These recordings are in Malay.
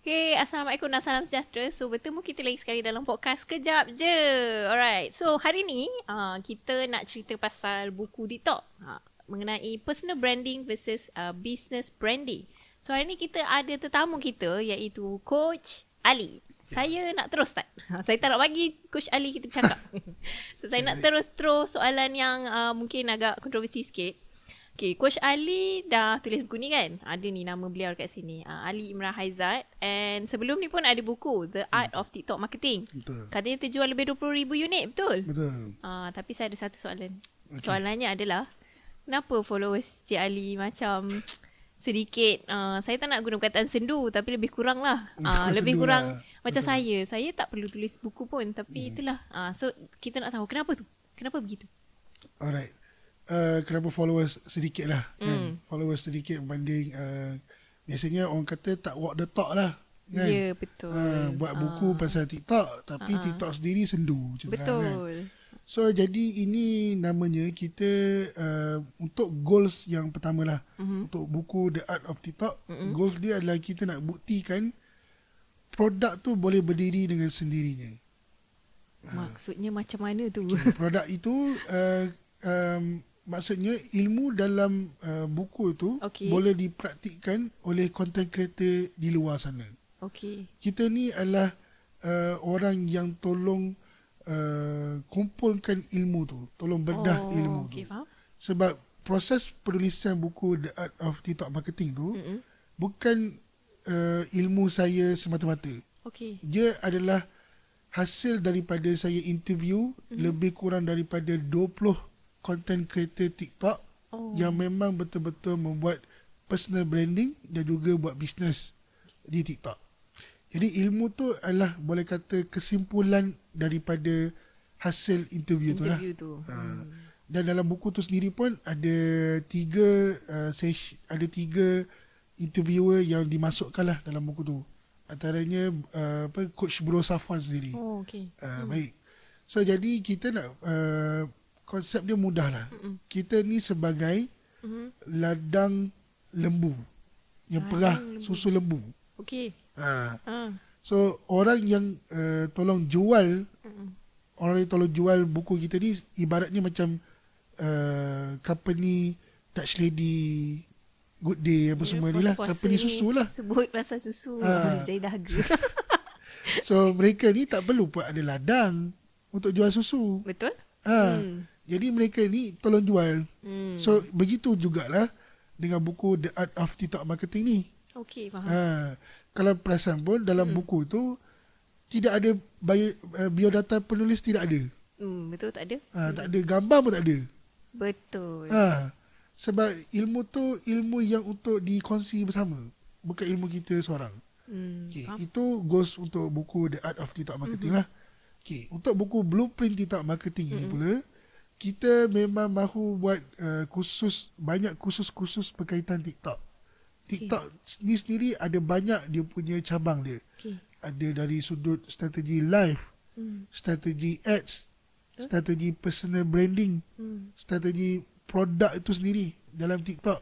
Okay, Assalamualaikum dan salam sejahtera. So, bertemu kita lagi sekali dalam podcast Kejap Je. Alright, so hari ni kita nak cerita pasal buku TikTok mengenai personal branding versus business branding. So, hari ni kita ada tetamu kita iaitu Coach Ali. Saya nak terus start. Saya tak nak bagi Coach Ali kita bercakap. So, saya nak terus soalan yang mungkin agak kontroversi sikit. Okay, Coach Ali dah tulis buku ni kan? Ada ni nama beliau kat sini. Ali Imran Haizat. And sebelum ni pun ada buku, The Art of TikTok Marketing. Betul. Katanya terjual lebih 20,000 unit, betul? Betul. Tapi saya ada satu soalan. Okay. Soalannya adalah, kenapa followers Cik Ali macam sedikit, saya tak nak guna perkataan sendu, tapi lebih kurang lah. Lebih kurang lah. Macam betul. Saya tak perlu tulis buku pun, tapi itulah. So, kita nak tahu kenapa tu? Kenapa begitu? Alright. Kenapa followers sedikit lah kan? Followers sedikit berbanding biasanya orang kata tak walk the talk lah kan? Ya, betul. Buat buku pasal TikTok, tapi TikTok sendiri sendu. Betul. Kan? So jadi ini namanya kita untuk goals yang pertama lah. Untuk buku The Art of TikTok, goals dia adalah kita nak buktikan produk tu boleh berdiri dengan sendirinya. Maksudnya macam mana tu? Okay, produk itu maksudnya ilmu dalam buku tu boleh dipraktikkan oleh content creator di luar sana. Kita ni adalah orang yang tolong kumpulkan ilmu tu, tolong bedah ilmu tu. Faham? Sebab proses penulisan buku The Art of TikTok Marketing tu bukan ilmu saya semata-mata. Dia adalah hasil daripada saya interview lebih kurang daripada 20 content creator TikTok yang memang betul-betul membuat personal branding dan juga buat bisnes di TikTok. Jadi ilmu tu adalah boleh kata kesimpulan daripada hasil interview tu lah. Dan dalam buku tu sendiri pun ada tiga interviewer yang dimasukkan lah dalam buku tu. Antaranya Coach Bro Safwan sendiri. Baik. So jadi kita nak konsep dia mudah lah. Kita ni sebagai ladang lembu yang perah susu lembu. So orang yang tolong jual buku kita ni ibaratnya macam company Touch Lady, Good Day apa semua ni lah. Company susu lah. Sebut pasal susu. Saya dahaga. So mereka ni tak perlu pun ada ladang untuk jual susu. Betul. Jadi mereka ni tolong jual. So begitu jugalah dengan buku The Art of TikTok Marketing ni. Faham. Kalau perasan pun dalam buku tu tidak ada biodata penulis, tidak ada. Betul, tak ada. Tak ada gambar pun tak ada. Betul. Sebab ilmu tu ilmu yang untuk dikongsi bersama, bukan ilmu kita seorang. Itu goals untuk buku The Art of TikTok Marketing lah. Untuk buku Blueprint TikTok Marketing ini pula, kita memang mahu buat banyak kursus berkaitan TikTok. TikTok ni sendiri ada banyak dia punya cabang dia. Ada dari sudut strategi live, strategi ads, strategi personal branding, strategi produk itu sendiri dalam TikTok.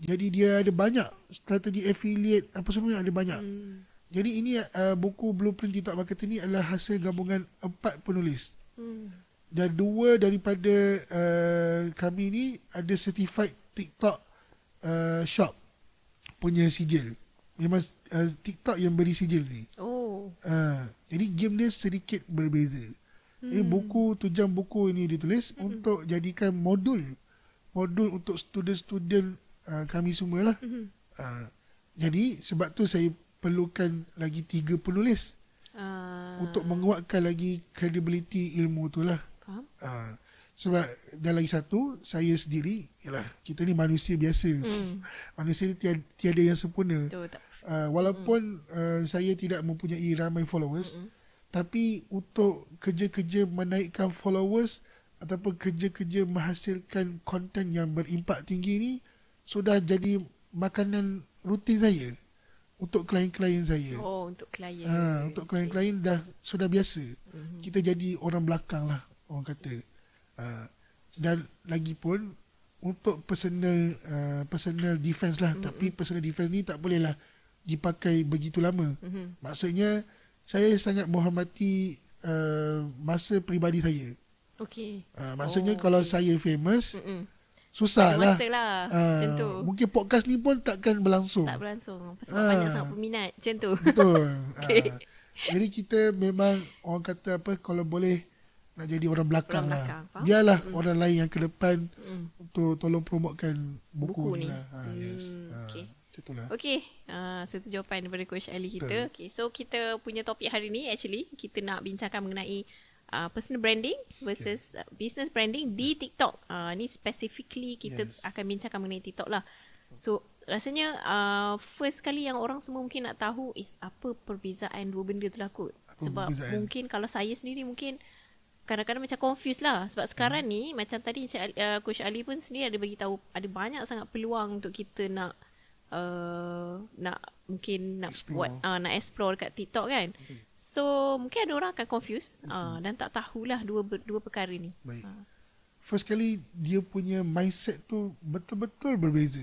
Jadi dia ada banyak strategi affiliate, apa semua ada banyak. Jadi ini buku Blueprint TikTok Marketing ni adalah hasil gabungan 4 penulis. Dan 2 daripada kami ni ada certified TikTok shop punya sijil. Memang TikTok yang beri sijil ni. Jadi game dia sedikit berbeza. Jadi buku, tujang buku ini ditulis untuk jadikan modul untuk student-student kami semualah. Jadi sebab tu saya perlukan lagi 3 penulis untuk menguatkan lagi kredibiliti ilmu tu lah. Sebab dan lagi satu, saya sendiri, kita ni manusia biasa. Manusia ni tiada yang sempurna. Walaupun saya tidak mempunyai ramai followers, tapi untuk kerja-kerja menaikkan followers ataupun kerja-kerja menghasilkan konten yang berimpak tinggi ni sudah jadi makanan rutin saya untuk klien-klien saya. Untuk klien. Untuk klien-klien dah sudah biasa. Kita jadi orang belakang lah, orang kata. Dan lagi pun untuk personal defense lah. Tapi personal defense ni tak boleh lah dipakai begitu lama. Maksudnya saya sangat menghormati masa peribadi saya. Okey. Maksudnya kalau saya famous, susah ada lah. masa lah. Macam tu. Mungkin podcast ni pun takkan berlangsung. Tak berlangsung. Sebab banyak sangat peminat. Macam tu. Betul. Okay. Jadi kita memang orang kata apa, kalau boleh nak jadi orang belakang Orang lah. belakang, faham? Biarlah orang lain yang ke depan untuk tolong promotkan Buku buku ni. ni lah. Yes. Okay. Macam itulah. Okay, so itu jawapan daripada Coach Ali kita. Okay, so kita punya topik hari ni actually kita nak bincangkan mengenai personal branding versus business branding di TikTok. Ni specifically kita akan bincangkan mengenai TikTok lah. So rasanya first kali yang orang semua mungkin nak tahu is apa perbezaan dua benda tu lah kot. Sebab mungkin kalau saya sendiri mungkin kadang-kadang macam confused lah. Sebab sekarang ni macam tadi Coach Ali pun sendiri ada bagi tahu ada banyak sangat peluang untuk kita nak mungkin nak explore. nak explore dekat TikTok kan. So mungkin ada orang akan confused dan tak tahulah dua perkara ni. Baik. First kali dia punya mindset tu betul-betul berbeza.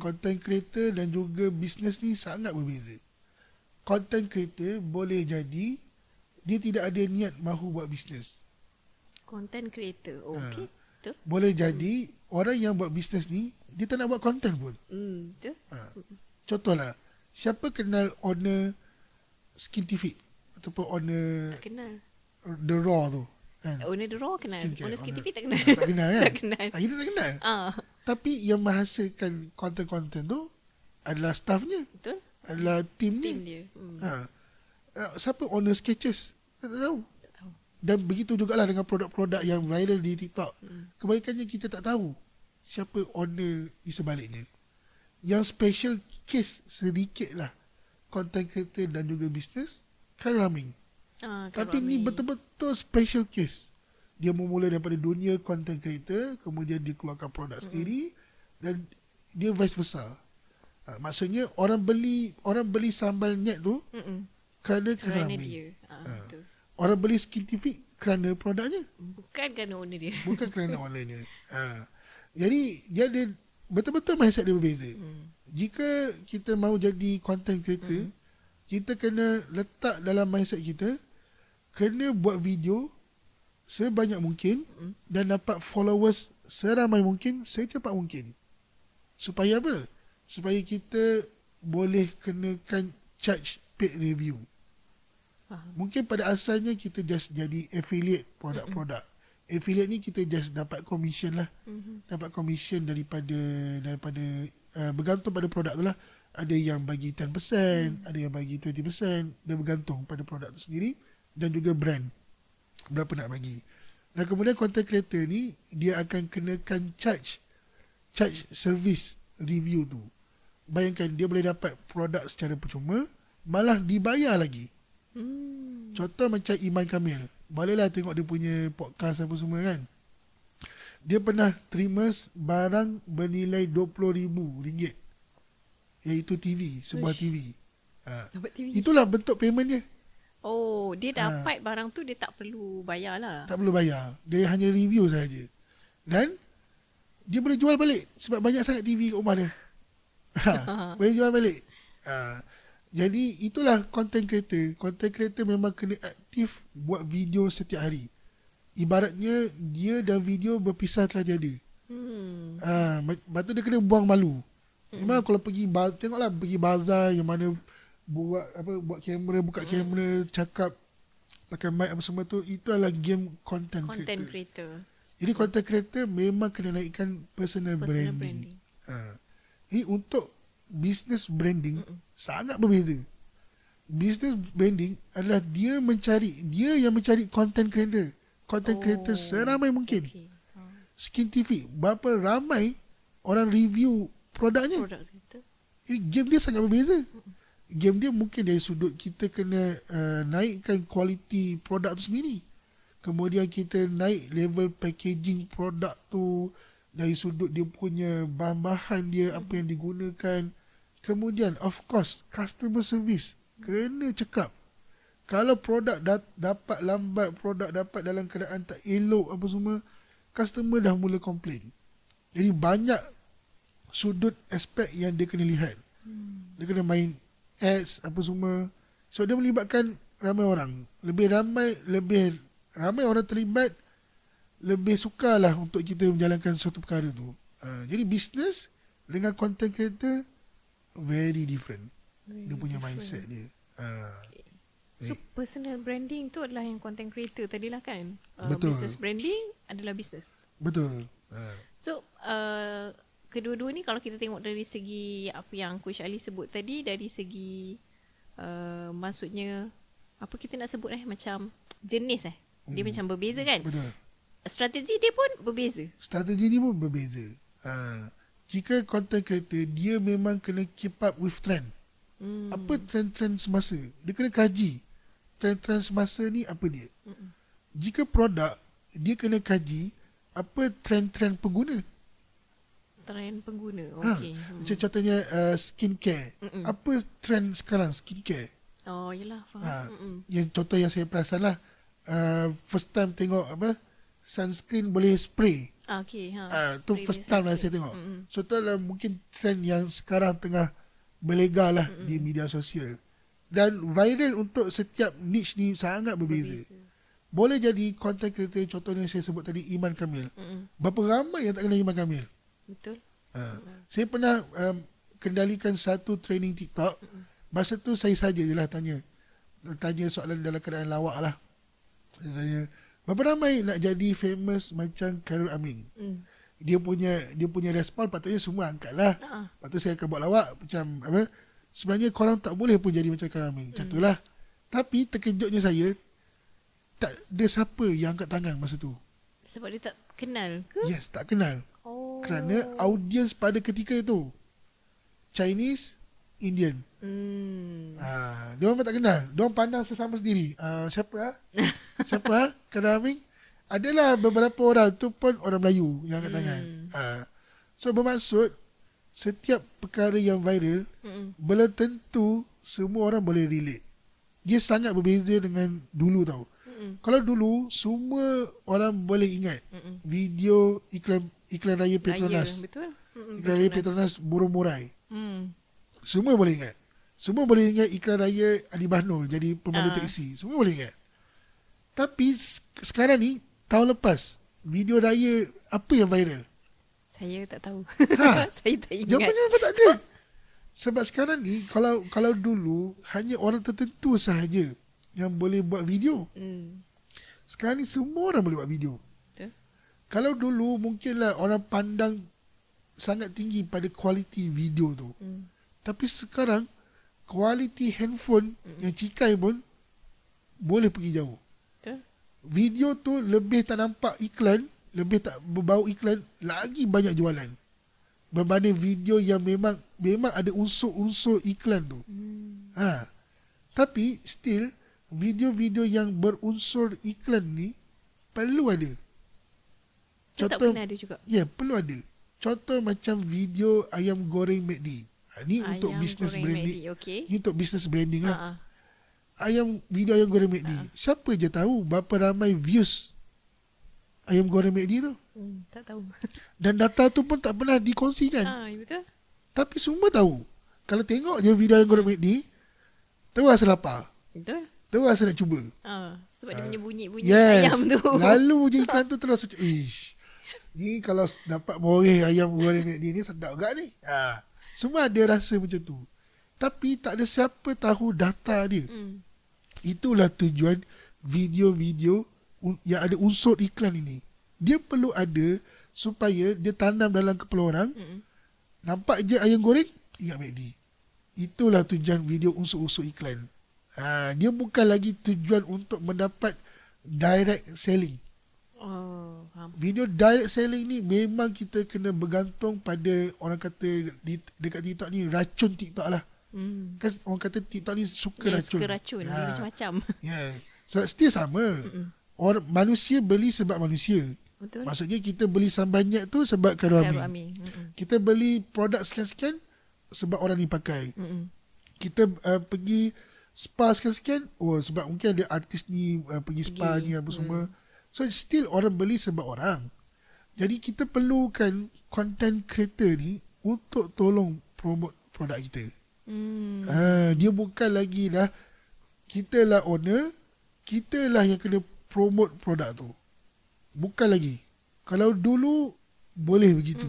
Content creator dan juga business ni sangat berbeza. Content creator boleh jadi dia tidak ada niat mahu buat bisnes. Content creator. Okay. Betul. Boleh jadi orang yang buat bisnes ni dia tak nak buat content pun. Betul. Contohlah, siapa kenal owner Skintific ataupun owner Tak kenal. The Raw tu kan? Owner The Raw kenal. Skincare, Owner Skintific tak kenal. Tak kenal kan? Tak kenal. Kita tak kenal. Tapi yang menghasilkan konten-konten tu adalah staffnya, Betul. adalah tim Tim ni. dia. Siapa owner Sketches? Tak tahu. Tak tahu. Dan begitu jugalah dengan produk-produk yang viral di TikTok. Kebanyakannya kita tak tahu siapa owner di sebaliknya. Yang special case sedikit lah content creator dan juga bisnes kan ramai. Tapi ni betul-betul special case. Dia memula daripada dunia content creator, kemudian dia keluarkan produk sendiri dan dia vice versa. Maksudnya orang beli sambal nyet tu kerana ramai. dia. Betul. Orang beli Skintific kerana produknya, Bukan kerana owner dia. bukan kerana online-nya. Jadi dia ada betul-betul mindset dia berbeza. Jika kita mahu jadi content creator, kita kena letak dalam mindset kita, kena buat video sebanyak mungkin dan dapat followers seramai mungkin, secepat mungkin. Supaya apa? Supaya kita boleh kenakan charge paid review. Mungkin pada asalnya kita just jadi affiliate produk-produk. Affiliate ni kita just dapat commission lah. Dapat commission daripada bergantung pada produk tu lah. Ada yang bagi 10%, ada yang bagi 20%. Dia bergantung pada produk tu sendiri dan juga brand. Berapa nak bagi. Dan kemudian content creator ni dia akan kenakan charge service review tu. Bayangkan dia boleh dapat produk secara percuma, malah dibayar lagi. Contoh macam Iman Kamil. Bolehlah tengok dia punya podcast apa semua kan. Dia pernah terima barang bernilai RM20,000. Iaitu TV, sebuah TV. Dapat TV. Itulah bentuk payment dia. Oh, dia dapat barang tu dia tak perlu bayar lah. Tak perlu bayar. Dia hanya review saja. Dan dia boleh jual balik sebab banyak sangat TV kat rumah dia. Boleh jual balik. Jadi itulah content creator. Content creator memang kena aktif buat video setiap hari. Ibaratnya dia dan video berpisah telah tiada. Lepas tu dia kena buang malu. Memang kalau pergi tengoklah pergi bazar yang mana buat kamera, buka kamera, cakap pakai mic apa semua tu, itu adalah game content creator. Jadi content creator memang kena naikkan personal branding. Jadi untuk business branding sangat berbeza. Business branding adalah dia yang mencari content creator. Content creator seramai mungkin. Skintific, berapa ramai orang review produknya. Jadi game dia sangat berbeza. Game dia mungkin dari sudut kita kena naikkan kualiti produk tu sendiri. Kemudian kita naik level packaging produk tu dari sudut dia punya bahan-bahan dia, apa yang digunakan. Kemudian of course customer service kena cekap. Kalau produk dapat lambat, produk dapat dalam keadaan tak elok apa semua, customer dah mula komplain. Jadi banyak sudut aspek yang dia kena lihat. Dia kena main ads, apa semua. So dia melibatkan ramai orang. Lebih ramai orang terlibat, lebih sukalah untuk kita menjalankan suatu perkara tu. Jadi business dengan content creator very different. Dia punya mindset dia. So personal branding tu adalah yang content creator tadilah kan. Betul. Business branding adalah business. Betul. So kedua-dua ni kalau kita tengok dari segi apa yang Coach Ali sebut tadi, dari segi maksudnya apa kita nak sebut macam jenis dia macam berbeza kan. Betul. Strategi dia pun berbeza. Strategi dia pun berbeza. Jika content creator, dia memang kena keep up with trend. Apa trend-trend semasa, dia kena kaji trend-trend semasa ni apa dia. Jika produk, dia kena kaji apa trend-trend pengguna. Trend pengguna. Okey. Macam contohnya skincare. Apa trend sekarang skincare? Oh, yelah, faham. Yang contoh yang saya perasan lah, first time tengok sunscreen boleh spray. Okey, tu first time lah saya tengok. So tu lah mungkin trend yang sekarang tengah berlegar lah di media sosial. Dan viral untuk setiap niche ni sangat berbeza. Boleh jadi content creator, contohnya saya sebut tadi Iman Kamil. Berapa ramai yang tak kenal Iman Kamil? Betul. Saya pernah kendalikan satu training TikTok. Masa tu saya saja je lah tanya soalan dalam keadaan lawak lah. Saya tanya, berapa ramai nak jadi famous macam Khairul Amin? Dia punya respon patutnya semua angkat lah. Lepas tu saya akan buat lawak macam apa, sebenarnya korang tak boleh pun jadi macam Khairul Amin. Macam tu lah. Tapi terkejutnya saya, tak ada siapa yang angkat tangan masa tu. Sebab dia tak kenal ke? Yes, tak kenal. Kerana audiens pada ketika itu Chinese, Indian. Dia orang tak kenal. Dia orang pandang sesama sendiri. Siapa Siapa Khairul Amin? Adalah beberapa orang tu pun orang Melayu yang angkat tangan. So bermaksud setiap perkara yang viral belum tentu semua orang boleh relate. Dia sangat berbeza dengan dulu tau. Kalau dulu semua orang boleh ingat video iklan raya Petronas. Betul. Iklan raya Petronas burung murai. Semua boleh ingat. Semua boleh ingat iklan raya Ali Bahnul jadi pemandu teksi. Semua boleh ingat. Tapi sekarang ni, tahun lepas, video raya apa yang viral? Saya tak tahu. Saya tak ingat. Jawapannya apa tak ada. Sebab sekarang ni, kalau dulu, hanya orang tertentu sahaja yang boleh buat video. Sekarang ni semua orang boleh buat video. Betul. Kalau dulu, mungkinlah orang pandang sangat tinggi pada kualiti video tu. Tapi sekarang, kualiti handphone yang cikai pun boleh pergi jauh. Betul. Video tu lebih tak nampak iklan, lebih tak berbau iklan, lagi banyak jualan. Berbanding video yang memang ada unsur-unsur iklan tu. Tapi still, video-video yang berunsur iklan ni perlu ada. Contoh, tak pernah ada juga. Ya, perlu ada. Contoh macam video ayam goreng McD. Ni untuk business branding. Okay. Ni untuk business branding lah. Video ayam goreng McD. Siapa je tahu berapa ramai views ayam goreng McD tu? Tak tahu. Dan data tu pun tak pernah dikongsikan. Betul. Tapi semua tahu. Kalau tengok je video ayam goreng McD, terus rasa lapar. Betul. Terus rasa nak cuba. Sebab dia punya bunyi-bunyi ayam tu. Lalu je iklan tu terus macam, ni kalau dapat moreh ayam goreng McD ni sedap gak ni. Semua ada rasa macam tu. Tapi tak ada siapa tahu data dia. Itulah tujuan video-video yang ada unsur iklan ini. Dia perlu ada supaya dia tanam dalam kepala orang. Nampak je ayam goreng, ingat McD. Itulah tujuan video unsur-unsur iklan. Dia bukan lagi tujuan untuk mendapat direct selling. Video direct selling ni memang kita kena bergantung pada, orang kata dekat TikTok ni, racun TikTok lah. Kan orang kata TikTok ni suka racun. Suka racun, dia macam-macam. So still sama. Orang manusia beli sebab manusia. Betul. Maksudnya kita beli sambanyak tu sebab Khairul Amin. Kita beli produk sekian-sekian sebab orang ni pakai. Kita pergi spa sekian-sekian, sebab mungkin ada artis ni pergi spa ni apa semua. So still orang beli sebab orang. Jadi kita perlukan content creator ni untuk tolong promote produk kita. Dia bukan lagi lah, kita lah owner, kita lah yang kena promote produk tu. Bukan lagi. Kalau dulu boleh begitu.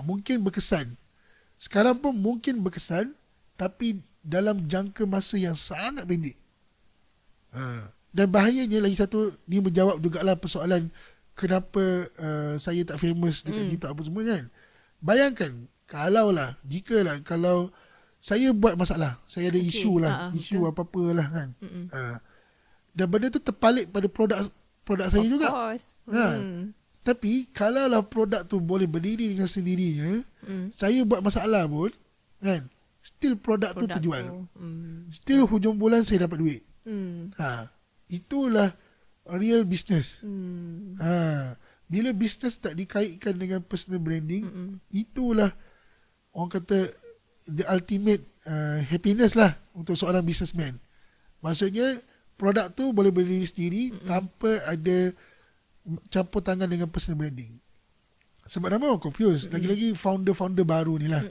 Mungkin berkesan. Sekarang pun mungkin berkesan, tapi dalam jangka masa yang sangat pendek. Dan bahayanya lagi satu, dia menjawab jugalah persoalan kenapa saya tak famous dekat TikTok apa semua kan. Bayangkan, kalau saya buat masalah, saya ada isu lah, isu apa-apa lah kan. Dan benda tu terpalit pada produk saya juga. Tapi kalau lah produk tu boleh berdiri dengan sendirinya, saya buat masalah pun kan, still produk tu terjual. Still hujung bulan saya dapat duit. Itulah real business. Bila business tak dikaitkan dengan personal branding, itulah orang kata the ultimate happiness lah untuk seorang businessman. Maksudnya produk tu boleh berdiri sendiri tanpa ada campur tangan dengan personal branding. Sebab nama orang confused. Lagi-lagi founder-founder baru ni lah.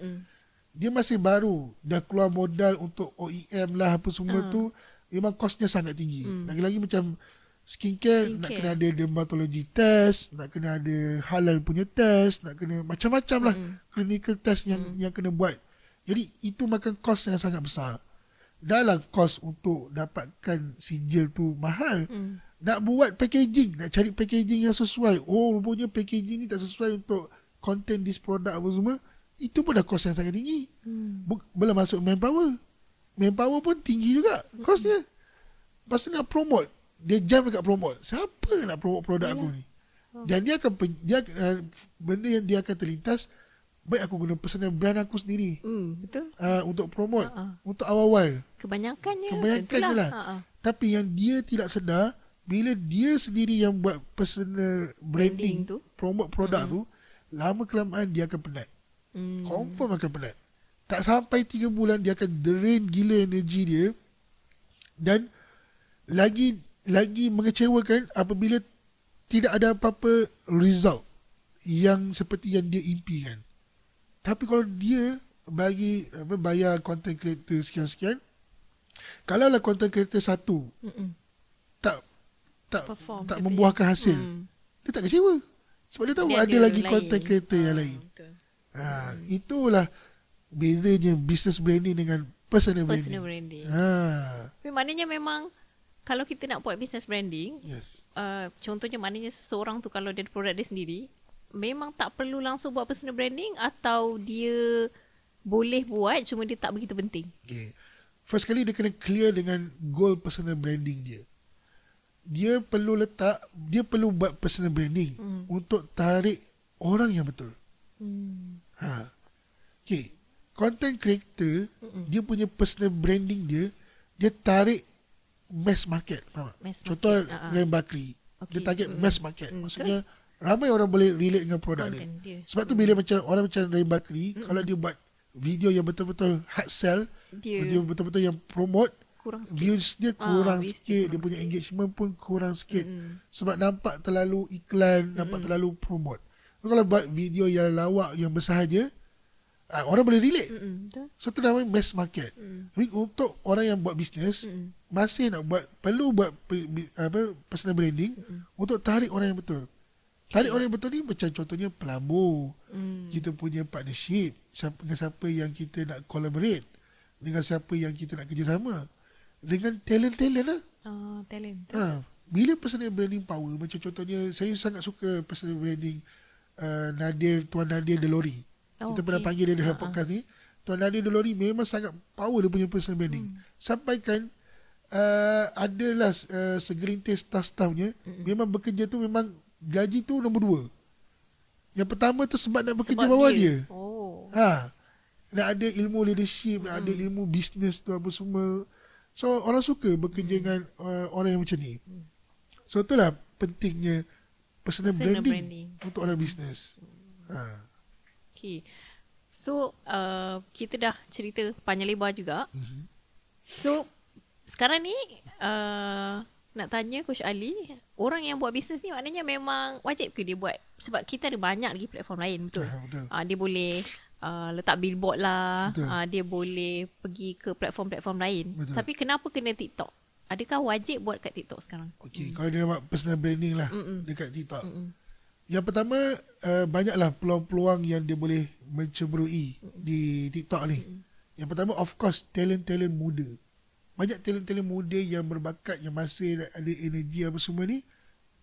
Dia masih baru, dah keluar modal untuk OEM lah apa semua tu, memang kosnya sangat tinggi. Lagi-lagi macam skincare, nak kena ada dermatology test, nak kena ada halal punya test, nak kena macam-macam lah clinical test yang kena buat. Jadi itu makan kos yang sangat besar. Dalam kos untuk dapatkan sijil tu mahal. Nak buat packaging, nak cari packaging yang sesuai. Rupanya packaging ni tak sesuai untuk content this product apa semua. Itu pun dah kos yang sangat tinggi. Belum masuk manpower. Manpower pun tinggi juga kosnya. Lepas tu nak promote, dia jam dekat promote. Siapa nak promote produk aku ni? Dan dia akan benda yang dia akan terlintas, baik aku guna personal brand aku sendiri. Betul. Untuk promote, untuk awal-awal. Kebanyakannya lah. Tapi yang dia tidak sedar, bila dia sendiri yang buat personal branding tu, promote produk tu, lama-kelamaan dia akan penat. Confirm akan penat. Tak sampai 3 bulan dia akan drain gila energi dia. Dan lagi mengecewakan apabila tidak ada apa-apa result yang seperti yang dia impikan. Tapi kalau dia bayar content creator sekian-sekian, kalau lah content creator satu tak membuahkan hasil, dia tak kecewa. Sebab dia tahu ada lagi content creator yang lain. Itulah bezanya business branding dengan personal branding. Tapi maknanya memang kalau kita nak buat business branding, contohnya maknanya seseorang tu kalau dia ada produk dia sendiri, memang tak perlu langsung buat personal branding, atau dia boleh buat cuma dia tak begitu penting. First kali dia kena clear dengan goal personal branding dia. Dia perlu buat personal branding untuk tarik orang yang betul. Content creator, dia punya personal branding dia tarik mass market. Contoh Ram Bakri, dia target mass market. Maksudnya ramai orang boleh relate dengan produk dia. Sebab tu bila orang macam Ram Bakri, kalau dia buat video yang betul-betul hard sell, dia betul-betul yang promote, views dia kurang sikit, dia punya engagement pun kurang sikit. Sebab nampak terlalu iklan, nampak terlalu promote. Kalau buat video yang lawak, yang bersahaja, orang boleh relate. So tu namanya mass market. Tapi untuk orang yang buat bisnes, masih nak perlu buat personal branding untuk tarik orang yang betul. Tarik orang yang betul ni macam contohnya pelabur. Kita punya partnership dengan siapa yang kita nak collaborate, dengan siapa yang kita nak kerjasama, dengan talent-talent lah. Talent. Bila personal branding power, macam contohnya saya sangat suka personal branding Tuan Nadir Delori. Kita pernah panggil dia dalam podcast ni. Tuan Nadir Delori memang sangat power dia punya personal branding. Sampaikan adalah segelintir staff-staffnya memang bekerja tu, memang gaji tu nombor 2. Yang pertama tu sebab nak bekerja bawah dia. Nak ada ilmu leadership, nak ada ilmu bisnes tu apa semua. So orang suka bekerja dengan orang yang macam ni. So itulah pentingnya personal branding untuk orang bisnes. Okay. So kita dah cerita panjang lebar juga. So sekarang ni nak tanya Coach Ali, orang yang buat bisnes ni maknanya memang wajib ke dia buat? Sebab kita ada banyak lagi platform lain, betul? Betul. Dia boleh letak billboard lah. Betul. Dia boleh pergi ke platform-platform lain. Betul. Tapi kenapa kena TikTok? Adakah wajib buat kat TikTok sekarang? Okay, kalau dia nak personal branding lah dekat TikTok. Yang pertama, banyaklah peluang-peluang yang dia boleh menceburui di TikTok ni. Yang pertama, of course, talent-talent muda. Banyak talent-talent muda yang berbakat, yang masih ada energi apa semua ni,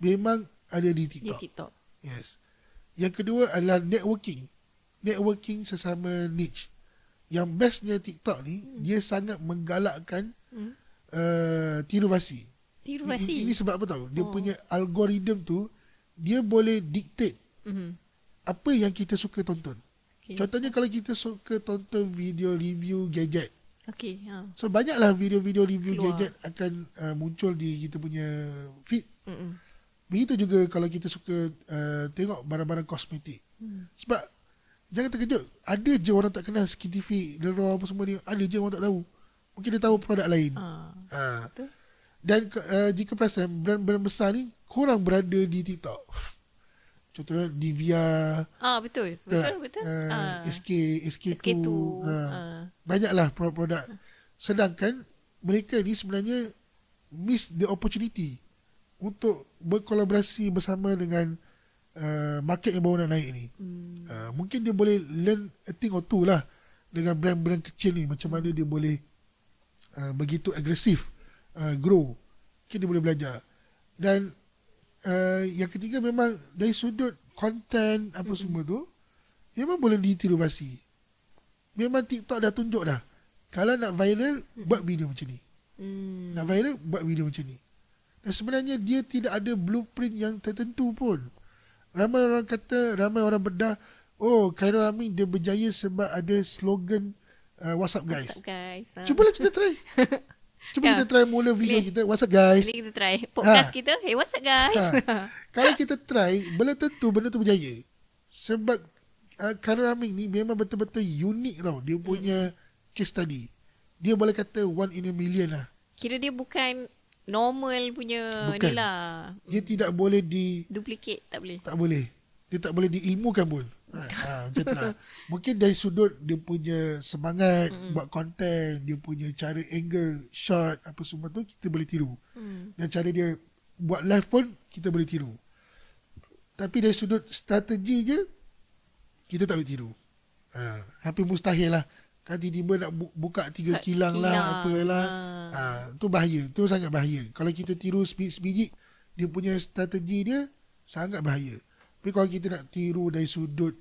memang ada di TikTok. Di TikTok. Yes. Yang kedua adalah networking. Networking sesama niche. Yang bestnya TikTok ni, dia sangat menggalakkan tiru basi. Tiru basi? Ini sebab apa tahu? Dia punya algoritma tu, dia boleh dictate apa yang kita suka tonton. Okay. Contohnya kalau kita suka tonton video review gadget. Okay. So banyaklah video-video review keluar. Gadget akan muncul di kita punya feed. Begitu juga kalau kita suka tengok barang-barang kosmetik. Sebab jangan terkejut, ada je orang tak kenal Skintific, Lero apa semua ni, ada je orang tak tahu. Mungkin dia tahu produk lain. Betul. Dan jika perasan brand-brand besar ni kurang berada di TikTok. Contohnya Nivea. Betul. SK2. Banyaklah produk-produk. Sedangkan mereka ni sebenarnya miss the opportunity untuk berkolaborasi bersama dengan market yang baru nak naik ni. Mungkin dia boleh learn a thing or two lah dengan brand-brand kecil ni, macam mana dia boleh begitu agresif grow. Mungkin dia boleh belajar. Dan yang ketiga, memang dari sudut konten apa semua tu, memang boleh ditiru basi. Memang TikTok dah tunjuk dah, kalau nak viral, buat video macam ni. Nak viral, buat video macam ni. Dan sebenarnya dia tidak ada blueprint yang tertentu pun. Ramai orang bedah, Khairul Amin dia berjaya sebab ada slogan What's up guys. Cubalah kita try. Kita try mula video kita, What's up guys. Ini kita try podcast kita, Hey what's up guys. Kalau kita try, belum tentu benda tu berjaya. Sebab Khairul Amin ni memang betul-betul unik tau. Dia punya case study, dia boleh kata 1 in a million lah. Kira dia bukan normal punya ni lah. Dia tidak boleh duplicate, tak boleh. Tak boleh. Dia tak boleh diilmukan pun. Macam tu lah. Mungkin dari sudut dia punya semangat buat konten, dia punya cara angle, shot, apa semua tu kita boleh tiru. Dan cara dia buat live pun kita boleh tiru. Tapi dari sudut strategi je, kita tak boleh tiru. Hampir mustahil lah. Kan tiba-tiba nak buka 3 kilang lah, apalah. Tu bahaya. Tu sangat bahaya. Kalau kita tiru sebiji, dia punya strategi dia sangat bahaya. Tapi kalau kita nak tiru dari sudut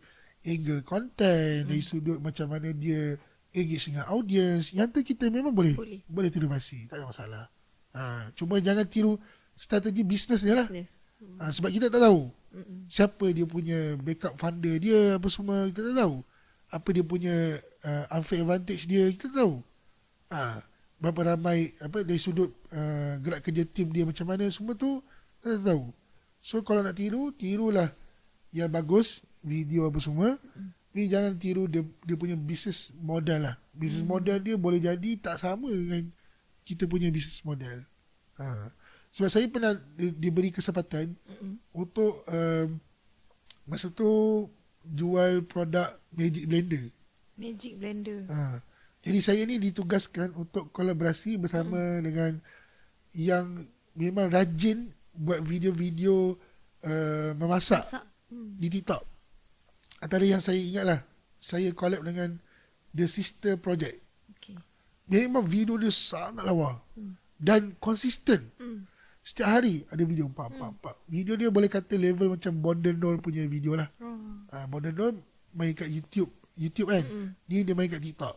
angle konten, dari sudut macam mana dia engage dengan audience, yang tu kita memang boleh tiru basi. Tak ada masalah. Cuma jangan tiru strategi bisnes dia lah. Sebab kita tak tahu siapa dia punya backup funder dia, apa semua kita tak tahu. Apa dia punya unfair advantage dia, kita tak tahu. Berapa ramai dari sudut gerak kerja tim dia macam mana, semua tu kita tak tahu. So kalau nak tirulah yang bagus, video apa semua. Ni jangan tiru dia punya business model lah. Business model dia boleh jadi tak sama dengan kita punya business model. Sebab saya pernah diberi kesempatan untuk masa tu jual produk Magic Blender. Jadi saya ni ditugaskan untuk kolaborasi bersama dengan yang memang rajin buat video-video memasak di TikTok. Antara yang saya ingat lah, saya collab dengan The Sister Project. Memang video dia sangat lawa dan konsisten. Setiap hari ada video 4. Video dia boleh kata level macam Bondenol punya video lah. Bondenol main kat YouTube kan. Dia main kat TikTok.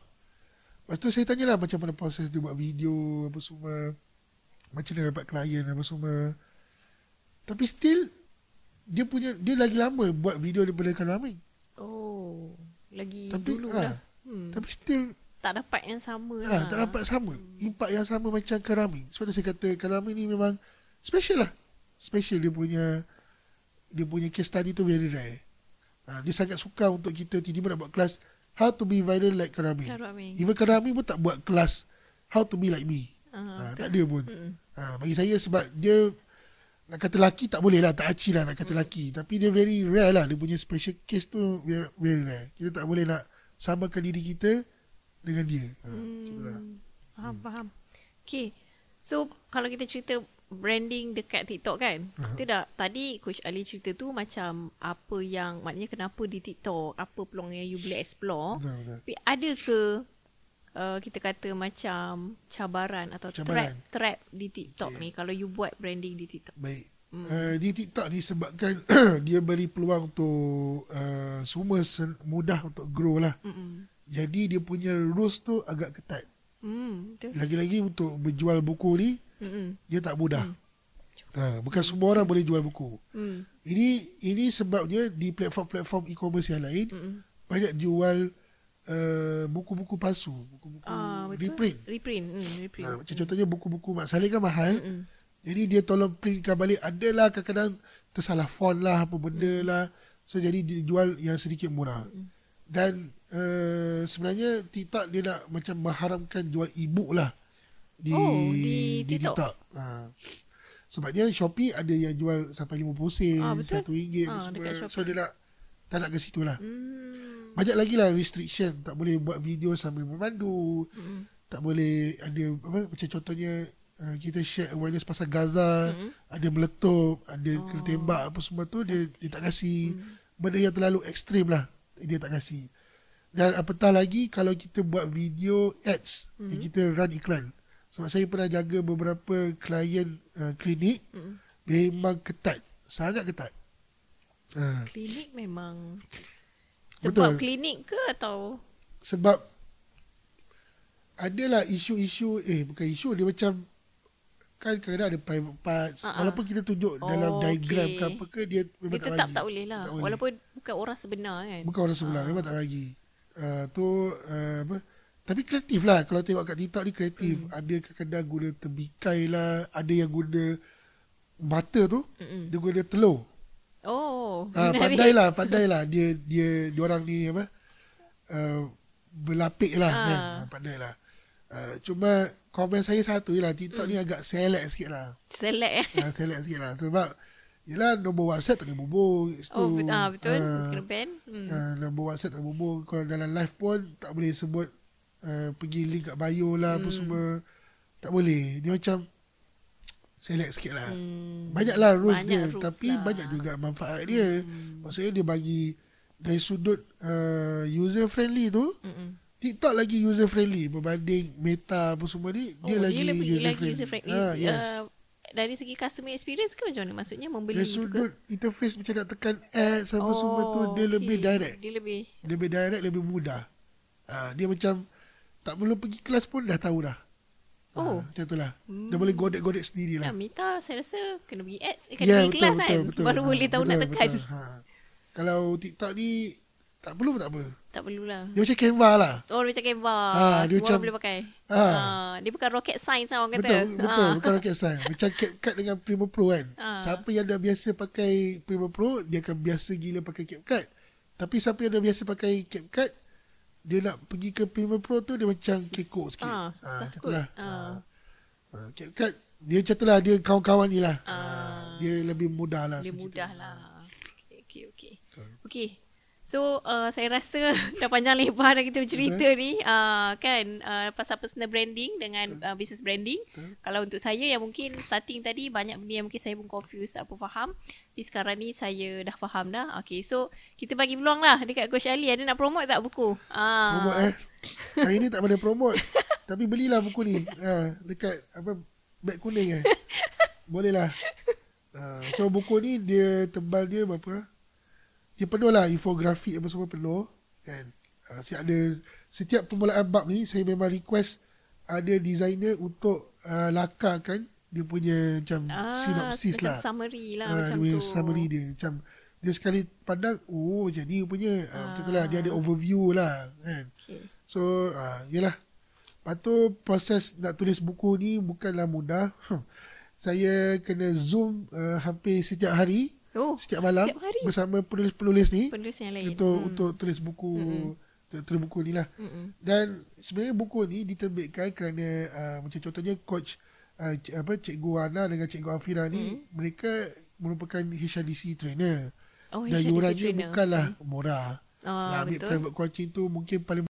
Lepas tu saya tanyalah macam mana proses dia buat video apa semua, macam mana dapat klien apa semua. Tapi still dia lagi lama buat video daripada Khairul Amin. Lagi dulu lah. Tapi still tak dapat yang sama lah. Tak dapat sama. Impact yang sama macam Khairul Amin. Sebab tu saya kata Khairul Amin ni memang special lah. Special dia punya case study tu very rare. Dia sangat suka untuk kita tiba-tiba nak buat kelas How to be viral like Khairul Amin. Even Khairul Amin pun tak buat kelas How to be like me. Tak ada pun. Bagi saya sebab dia nak kata laki tak boleh lah, tak aci lah nak kata laki. Tapi dia very rare lah. Dia punya special case tu very rare. Kita tak boleh nak samakan diri kita dengan dia. Itulah. Faham. Okay. So kalau kita cerita branding dekat TikTok kan, kita dah tadi Coach Ali cerita tu macam apa yang maknanya kenapa di TikTok, apa peluang yang you boleh explore. Betul. Tapi ada ke kita kata macam cabaran atau trap di TikTok ni kalau you buat branding di TikTok? Baik. Di TikTok ni sebabkan dia beri peluang untuk semua mudah untuk grow lah. Jadi dia punya rules tu agak ketat. Betul. Lagi-lagi untuk berjual buku ni dia tak mudah. Bukan semua orang boleh jual buku. Ini sebabnya di platform-platform e-commerce yang lain banyak jual buku-buku palsu, buku-buku reprint. Macam contohnya buku-buku Mak Saleh kan mahal. Jadi dia tolong printkan balik. Adalah kadang-kadang tersalah font lah, apa benda lah. So jadi dia jual yang sedikit murah. Dan sebenarnya TikTok dia nak macam mengharamkan jual e-book lah di TikTok. Sebabnya Shopee ada yang jual sampai 50 sen, RM1 so dia nak tak nak ke situ lah. Banyak lagi lah restriction. Tak boleh buat video sambil memandu. Tak boleh ada macam contohnya kita share awareness pasal Gaza, ada meletup, ada kena tembak apa semua tu dia tak kasih. Benda yang terlalu ekstrim lah dia tak kasih. Dan apatah lagi kalau kita buat video ads, kita run iklan. Sebab saya pernah jaga beberapa klien klinik, memang ketat, sangat ketat. Klinik memang sebab betul. Klinik ke atau sebab adalah isu-isu bukan isu, dia macam kan kadang-kadang ada private parts. Walaupun kita tunjuk dalam diagram ke apa ke, dia memang dia tetap tak boleh lah. Walaupun bukan orang sebenar kan. Bukan orang sebenar, memang tak bagi. Tapi kreatif lah. Kalau tengok kat TikTok ni kreatif. Ada kadang-kadang guna terbikai lah. Ada yang guna mata tu, dia guna telur. Pandai lah. Dia orang ni berlapik lah kan. Pandai lah. Cuma komen saya satu je lah, TikTok ni agak select sikit lah. Select sikit lah. Sebab yelah nombor WhatsApp tak boleh bubuh. Betul. Kena ban. Nombor WhatsApp tak boleh bubuh. Kalau dalam live pun tak boleh sebut pergi link kat bio lah apa semua. Tak boleh. Dia macam select sikit lah. Banyak lah rules dia. Tapi banyak juga manfaat dia. Maksudnya dia bagi dari sudut user friendly tu, TikTok lagi user friendly berbanding Meta apa semua ni. Dia lagi user friendly. Dari segi customer experience ke macam mana? Maksudnya membeli dari sudut interface macam nak tekan ads apa semua tu, dia lebih direct. Dia lebih direct, lebih mudah. Dia macam tak perlu pergi kelas pun dah tahu dah. Macam tu lah. Dia boleh godek-godek sendiri lah. Meta saya rasa kena pergi ads, kena pergi kelas kan. Baru boleh tahu nak tekan. Kalau TikTok ni tak perlu pun tak apa. Tak perlulah. Dia macam Canva lah. Dia macam Canva. Dia semua orang boleh pakai. Dia bukan rocket science lah orang kata. Betul. Bukan rocket science. Macam CapCut dengan Premiere Pro kan. Siapa yang dah biasa pakai Premiere Pro, dia akan biasa gila pakai CapCut. Tapi siapa yang dah biasa pakai CapCut, dia nak pergi ke Premiere Pro tu, dia macam kekok sikit. Macam tu lah. CapCut, dia macam tu lah. Dia kawan-kawan ni lah. Dia lebih mudah lah. Dia mudah lah. Okay. So saya rasa dah panjang lebar dah kita bercerita ni pasal personal branding dengan business branding. Kalau untuk saya yang mungkin starting tadi banyak benda yang mungkin saya pun confused, tak apa faham. Tapi sekarang ni saya dah faham dah. Okay, so kita bagi peluang lah dekat Coach Ali. Ada nak promote tak buku? Promote hari ni tak boleh promote. Tapi belilah buku ni dekat beg kuning boleh lah. So buku ni dia tebal dia berapa? Dia penuh lah infografik apa semua penuh kan. Setiap permulaan bab ni saya memang request ada designer untuk lakarkan dia punya macam synopsis lah. Summary lah macam tu. Summary dia macam dia sekali pandang jadi punya macam tu lah, dia ada overview lah kan. So yelah. Lepas tu proses nak tulis buku ni bukanlah mudah. Saya kena zoom hampir setiap hari. Setiap malam bersama penulis-penulis ni yang lain. Untuk tulis buku tulis buku ni lah. Dan sebenarnya buku ni diterbitkan kerana macam contohnya coach Cikgu Ana dengan Cikgu Afira ni mereka merupakan HRDC trainer. Dan yurannya bukanlah murah. Nak ambil betul. private coaching tu mungkin paling